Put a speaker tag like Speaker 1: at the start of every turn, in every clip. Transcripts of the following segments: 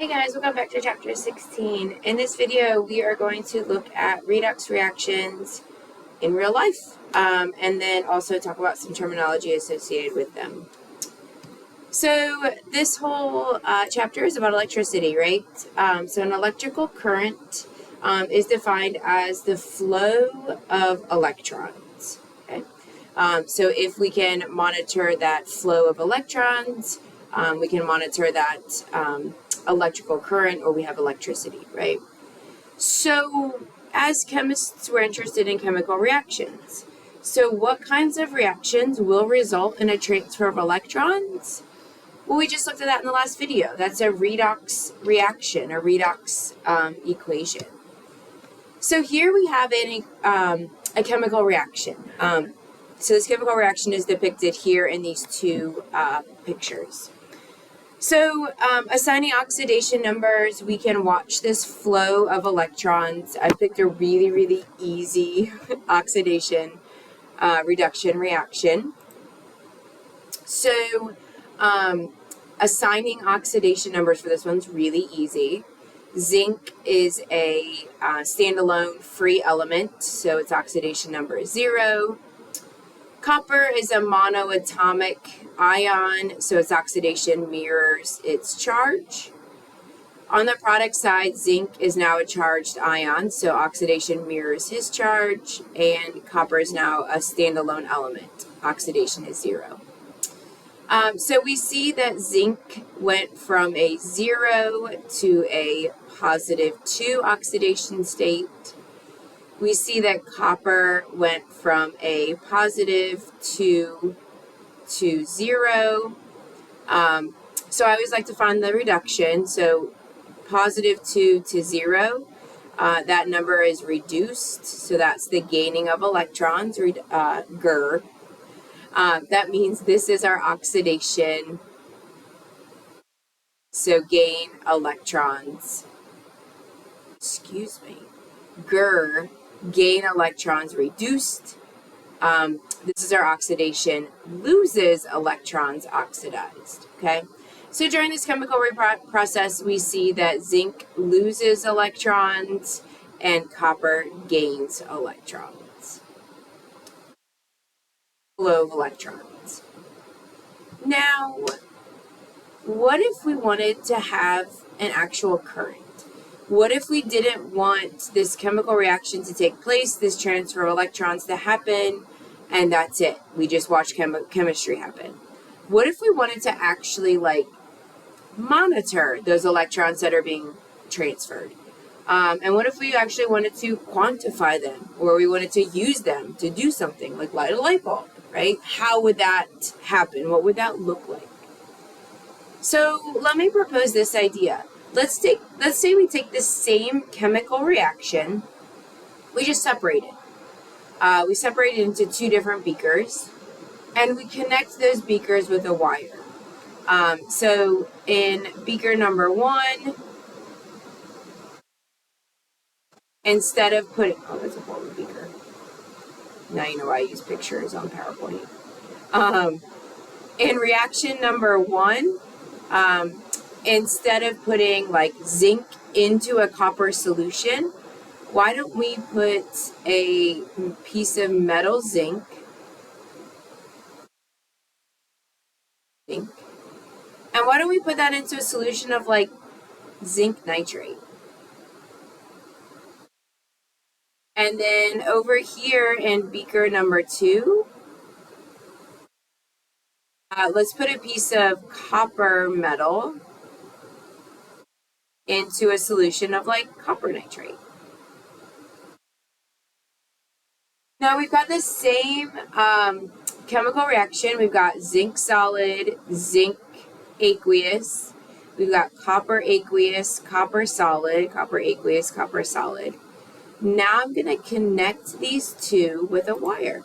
Speaker 1: Hey guys, welcome back to chapter 16. In this video, we are going to look at redox reactions in real life, and then also talk about some terminology associated with them. So this whole chapter is about electricity, right? So an electrical current is defined as the flow of electrons, okay? So if we can monitor that flow of electrons, we can monitor that electrical current, or we have electricity, right? So as chemists, we're interested in chemical reactions. So what kinds of reactions will result in a transfer of electrons? Well, we just looked at that in the last video. That's a redox reaction, a redox equation. So here we have a chemical reaction. So this chemical reaction is depicted here in these two pictures. So assigning oxidation numbers, we can watch this flow of electrons. I picked a really, really easy oxidation reduction reaction. So assigning oxidation numbers for this one's really easy. Zinc is a standalone free element, so its oxidation number is 0. Copper is a monoatomic ion, so its oxidation mirrors its charge. On the product side, zinc is now a charged ion, so oxidation mirrors his charge, and copper is now a standalone element. Oxidation is 0. So we see that zinc went from a 0 to a positive 2 oxidation state. We see that copper went from a positive 2 to 0. So I always like to find the reduction. So positive 2 to 0, that number is reduced. So that's the gaining of electrons, GER. That means this is our oxidation. So gain electrons. GER, gain electrons reduced. This is our oxidation, loses electrons oxidized, okay? So during this chemical process, we see that zinc loses electrons and copper gains electrons. Flow of electrons. Now, what if we wanted to have an actual current? What if we didn't want this chemical reaction to take place, this transfer of electrons to happen, and that's it? We just watch chemistry happen. What if we wanted to actually monitor those electrons that are being transferred? And what if we actually wanted to quantify them, or we wanted to use them to do something, like light a light bulb, right? How would that happen? What would that look like? So let me propose this idea. Let's say we take the same chemical reaction, we just separate it. We separate it into two different beakers, and we connect those beakers with a wire. So in beaker number 1, instead of putting, oh, that's a forward beaker. Now you know why I use pictures on PowerPoint. In reaction number 1, instead of putting zinc into a copper solution, why don't we put a piece of metal zinc, and why don't we put that into a solution of zinc nitrate? And then over here in beaker number 2, let's put a piece of copper metal into a solution of copper nitrate. Now we've got the same chemical reaction. We've got zinc solid, zinc aqueous. We've got copper aqueous, copper solid, copper aqueous, copper solid. Now I'm going to connect these two with a wire.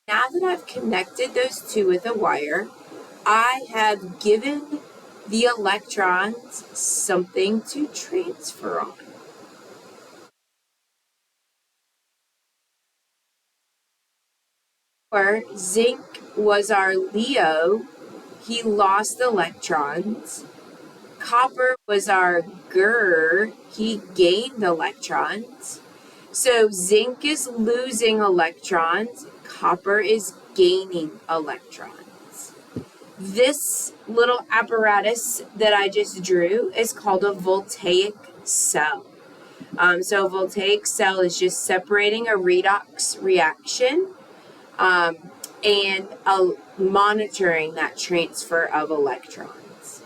Speaker 1: Now that I've connected those two with a wire, I have given the electrons something to transfer on. Or zinc was our Leo. He lost electrons. Copper was our Ger. He gained electrons. So zinc is losing electrons. Copper is gaining electrons. This little apparatus that I just drew is called a voltaic cell. So a voltaic cell is just separating a redox reaction and monitoring that transfer of electrons.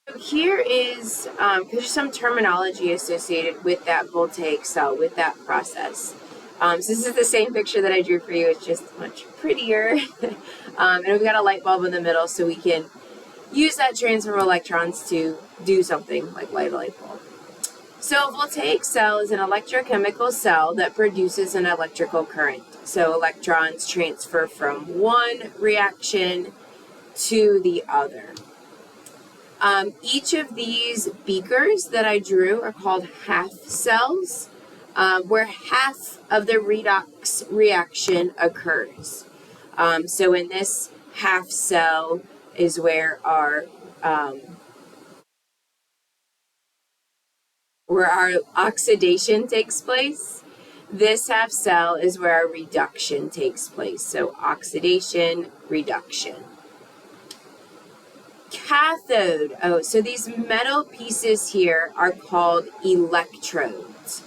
Speaker 1: So here is there's some terminology associated with that voltaic cell, with that process. So this is the same picture that I drew for you. It's just much prettier. And we've got a light bulb in the middle so we can use that transfer of electrons to do something like light a light bulb. So a voltaic cell is an electrochemical cell that produces an electrical current. So electrons transfer from one reaction to the other. Each of these beakers that I drew are called half cells, where half of the redox reaction occurs. So in this half cell is where our oxidation takes place. This half cell is where our reduction takes place. So oxidation, reduction. Cathode. Oh, so these metal pieces here are called electrodes.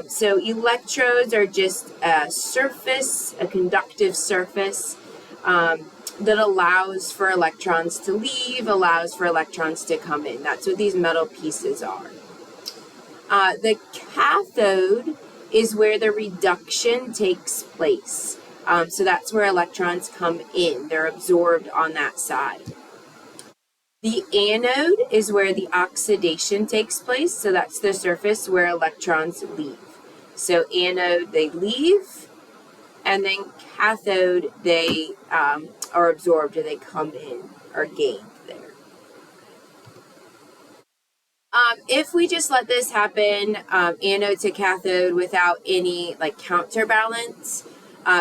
Speaker 1: So electrodes are just a surface, a conductive surface that allows for electrons to leave, allows for electrons to come in. That's what these metal pieces are. The cathode is where the reduction takes place. So that's where electrons come in. They're absorbed on that side. The anode is where the oxidation takes place. So that's the surface where electrons leave. So anode, they leave, and then cathode, they are absorbed or they come in or gained there. If we just let this happen, anode to cathode, without any like counterbalance,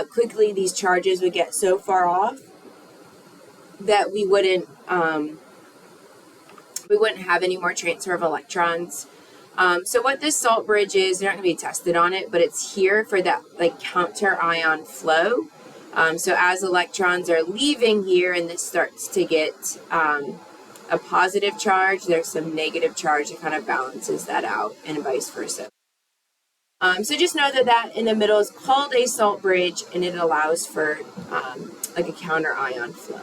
Speaker 1: quickly these charges would get so far off that we wouldn't have any more transfer of electrons. So what this salt bridge is, they're not going to be tested on it, but it's here for that like counter ion flow. So as electrons are leaving here and this starts to get a positive charge, there's some negative charge that kind of balances that out, and vice versa. So just know that that in the middle is called a salt bridge, and it allows for like a counter ion flow.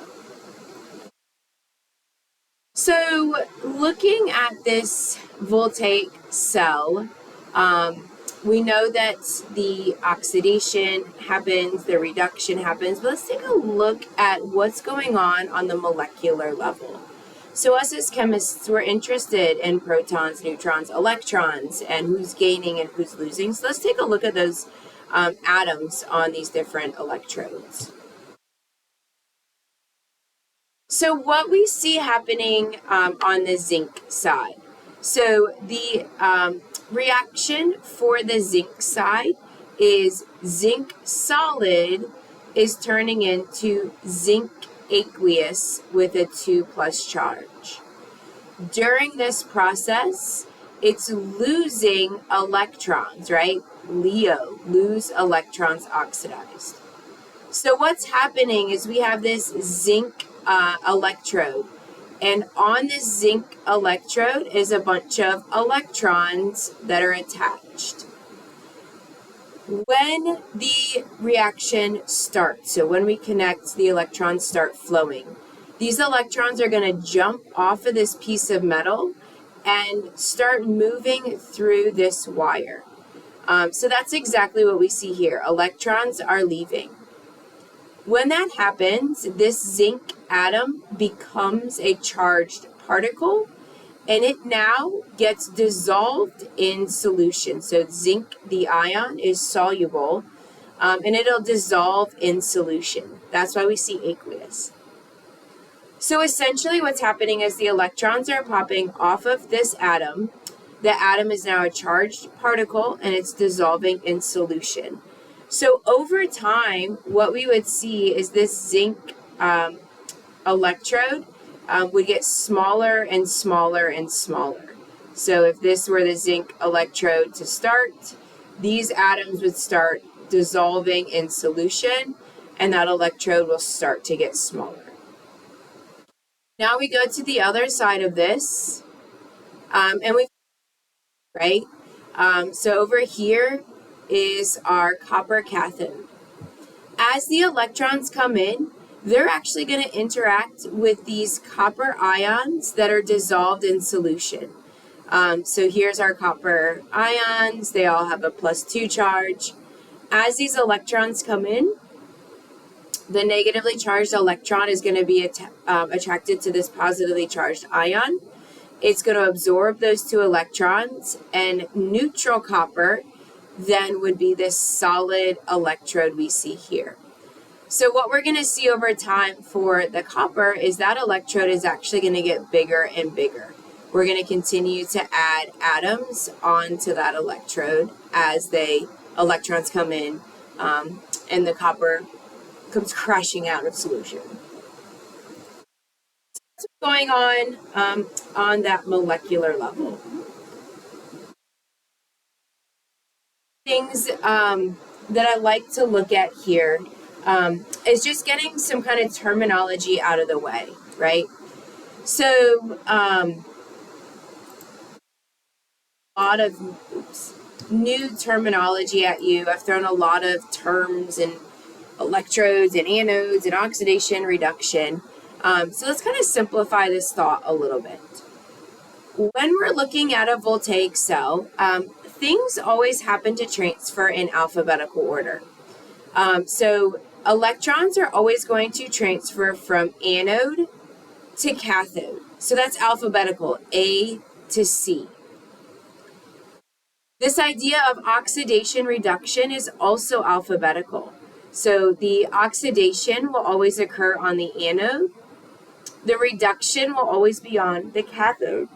Speaker 1: So looking at this voltaic cell, we know that the oxidation happens, the reduction happens, but let's take a look at what's going on the molecular level. So us as chemists, we're interested in protons, neutrons, electrons, and who's gaining and who's losing. So let's take a look at those atoms on these different electrodes. So what we see happening on the zinc side. So the reaction for the zinc side is zinc solid is turning into zinc aqueous with a 2+ charge. During this process, it's losing electrons, right? Leo, lose electrons oxidized. So what's happening is we have this zinc electrode, and on this zinc electrode is a bunch of electrons that are attached. When the reaction starts, so when we connect, the electrons start flowing. These electrons are going to jump off of this piece of metal and start moving through this wire. So that's exactly what we see here. Electrons are leaving. When that happens, this zinc atom becomes a charged particle, and it now gets dissolved in solution. So zinc, the ion, is soluble, and it'll dissolve in solution. That's why we see aqueous. So essentially what's happening is the electrons are popping off of this atom. the atom is now a charged particle and it's dissolving in solution. So over time, what we would see is this zinc electrode would get smaller and smaller and smaller. So if this were the zinc electrode to start, these atoms would start dissolving in solution, and that electrode will start to get smaller. Now we go to the other side of this, and we, right? So over here is our copper cathode. As the electrons come in, they're actually going to interact with these copper ions that are dissolved in solution. So here's our copper ions. They all have a +2 charge. As these electrons come in, the negatively charged electron is going to be attracted to this positively charged ion. It's going to absorb those 2 electrons, and neutral copper then would be this solid electrode we see here. So what we're going to see over time for the copper is that electrode is actually going to get bigger and bigger. We're going to continue to add atoms onto that electrode as electrons come in, and the copper comes crashing out of solution. So that's what's going on that molecular level. Things that I like to look at here is just getting some kind of terminology out of the way, right? So a lot of new terminology at you. I've thrown a lot of terms and electrodes and anodes and oxidation, reduction. So let's kind of simplify this thought a little bit. When we're looking at a voltaic cell, things always happen to transfer in alphabetical order. So electrons are always going to transfer from anode to cathode. So that's alphabetical, A to C. This idea of oxidation reduction is also alphabetical. So the oxidation will always occur on the anode. The reduction will always be on the cathode.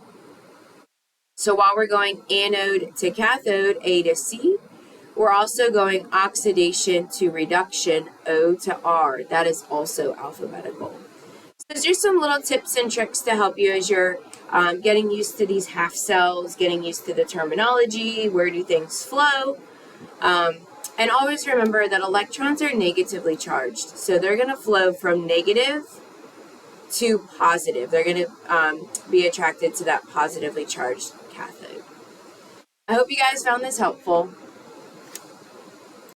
Speaker 1: So while we're going anode to cathode, A to C, we're also going oxidation to reduction, O to R. That is also alphabetical. So there's just some little tips and tricks to help you as you're getting used to these half cells, getting used to the terminology, where do things flow. And always remember that electrons are negatively charged. So they're going to flow from negative to positive. They're going to be attracted to that positively charged cathode. I hope you guys found this helpful.